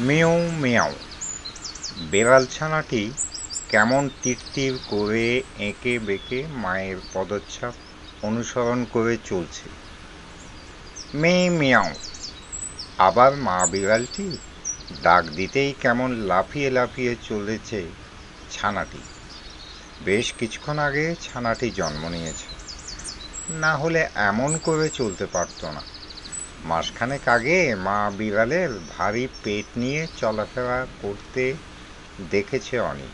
Miao Miao. বেড়াল ছানাটি কেমন তিরতির করে এঁকে বেঁকে মায়ের পদচ্ছাপ অনুসরণ করে চলছে। মে মিয়াও। আবার মা বিড়ালটি ডাক দিতেই কেমন লাফিয়ে লাফিয়ে চলেছে ছানাটি। বেশ কিছুক্ষণ আগে ছানাটি জন্ম নিয়েছে, না হলে এমন করে চলতে পারত না। মাসখানেক আগে মা বিড়ালের ভারী পেট নিয়ে চলাফেরা করতে দেখেছে অনি।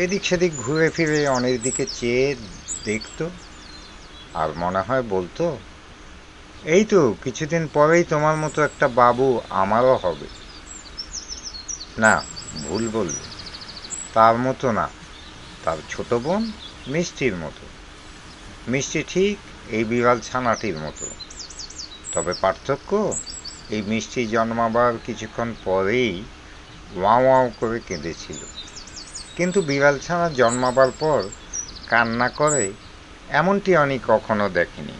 এদিক সেদিক ঘুরে ফিরে অনির দিকে চেয়ে দেখত, আর মনে হয় বলতো, এই তো কিছুদিন পরেই তোমার মতো একটা বাবু আমারও হবে। না, ভুল বলল, তার মতো না, তার ছোট বোন মিষ্টির মতো। মিষ্টি ঠিক এই বিড়াল ছানাটির মতো, তবে পার্থক্য এই মিষ্টি জন্মাবার কিছুক্ষণ পরেই ওয়াও ওয়াও করে কেঁদেছিল, কিন্তু বিড়াল ছানা জন্মাবার পর কান্না করে এমনটি অনি কখনো দেখেনি।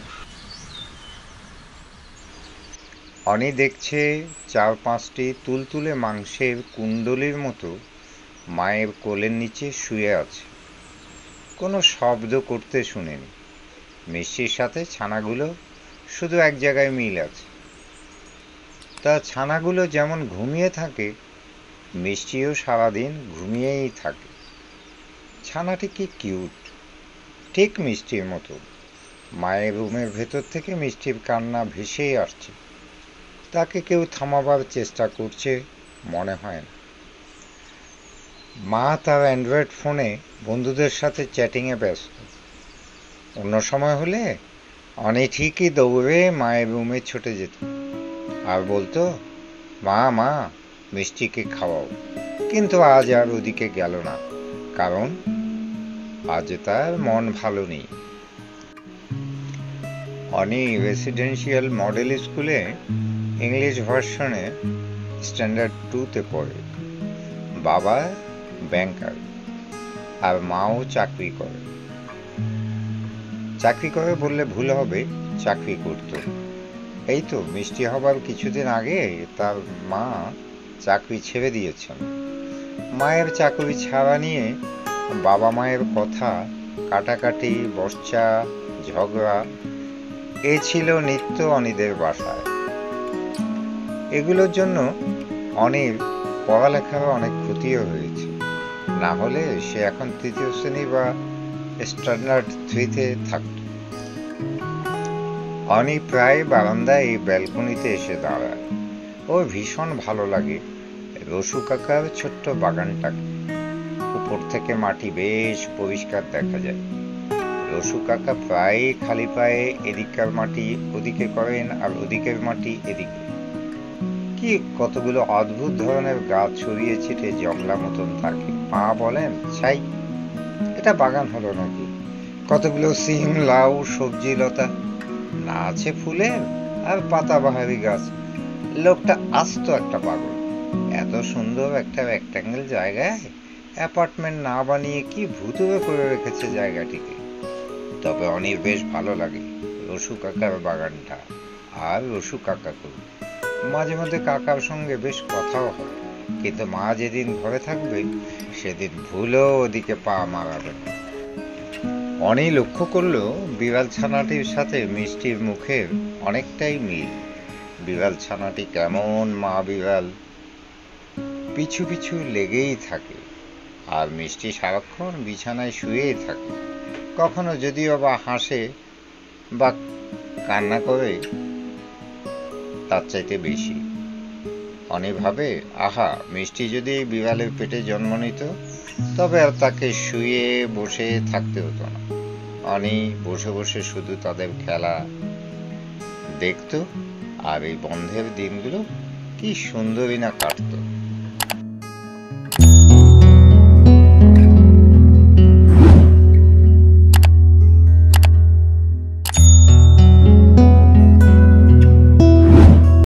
অনি দেখছে 4-5টি তুলতুলে মাংসের কুণ্ডলির মতো মায়ের কোলের নিচে শুয়ে আছে, কোনো শব্দ করতে শুনেনি। মিষ্টির সাথে ছানাগুলো শুধু এক জায়গায় মিল আছে। তা ছানাগুলো যেমন ঘুমিয়ে থাকে, মিষ্টিও সারাদিন ঘুমিয়েই থাকে। ছানাটি কি কিউট, ঠিক মিষ্টির মতো। মায়ের রুমের ভেতর থেকে মিষ্টির কান্না ভেসেই আসছে, তাকে কেউ থামাবার চেষ্টা করছে মনে হয় না। মা তার অ্যান্ড্রয়েড ফোনে বন্ধুদের সাথে চ্যাটিংয়ে ব্যস্ত। অন্য সময় হলে অনি ঠিকই দৌড়ে মায়ের রুমে ছুটে যেত আর বলতো, মা মা মিষ্টিকে খাওয়াও। কিন্তু আজ আর ওদিকে গেল না, কারণ আজ তার মন ভালো নেই। অনি রেসিডেন্সিয়াল মডেল স্কুলে ইংলিশ ভার্সনে স্ট্যান্ডার্ড 2-তে পড়ে। বাবা ব্যাংকার আর মাও চাকরি করে। চাকরি করে বললে ভুল হবে, চাকরি করত। এই তো মিষ্টি হবার কিছুদিন আগে তার মা চাকরি ছেড়ে দিয়েছেন। মায়ের চাকরি ছাড়া নিয়ে বাবা মায়ের কথা কাটাকাটি, বর্ষা, ঝগড়া এ ছিল নিত্য অনিদের বাসায়। এগুলোর জন্য অনির পড়ালেখার অনেক ক্ষতিও হয়েছে, না হলে সে এখন 3য় শ্রেণী বা স্ট্যান্ডার্ড 3-তে থাকত। অনি প্রায় বারান্দায় এই ব্যালকনিতে এসে দাঁড়ায়। ওর ভীষণ ভালো লাগে রসু কাকার ছোট্ট বাগানটাকে। উপর থেকে মাটি বেশ পরিষ্কার দেখা যায়। রসু কাকা প্রায় খালি পায়ে এদিককার মাটি ওদিকে করেন আর ওদিকের মাটি এদিকে। কি কতগুলো অদ্ভুত ধরনের গাছ ছড়িয়ে ছিটে জংলা মতন থাকে। মা বলেন, ছাই, এটা বাগান হলো নাকি? কতগুলো সিম, লাউ, সবজি লতা, না আছে ফুলের আর পাতাবাহারি গাছ। লোকটা আস্ত একটা পাগল। এত সুন্দর একটা রেক্ট্যাঙ্গেল জায়গায় অ্যাপার্টমেন্ট না বানিয়ে কি ভুতুড়ে করে রেখেছে জায়গাটিকে। তবে অনির বেশ ভালো লাগে রসু কাকার বাগানটা আর রসু কাকাকে। মাঝে মধ্যে কাকার সঙ্গে বেশ কথাও হয়, কিন্তু মা যেদিন ঘরে থাকবে সেদিন ভুলেও ওদিকে পা মারাবেন। অনি লক্ষ্য করলো বিড়াল ছানাটির সাথে মিষ্টির মুখের অনেকটাই মিল। বিড়াল ছানাটি কেমন মা বিড়াল পিছু পিছু লেগেই থাকে, আর মিষ্টি সারাক্ষণ বিছানায় শুয়েই থাকে। কখনো যদিও বা হাসে বা কান্না করে তার চাইতে বেশি। অনি ভাবে, আহা, মিষ্টি যদি বিড়ালের পেটে জন্ম নিত তবে আর তাকে শুয়ে বসে থাকতে হতো না। অনি বসে বসে শুধু তাদের খেলা দেখত, আর এই বন্ধের দিনগুলো কি সুন্দরই না কাটতো।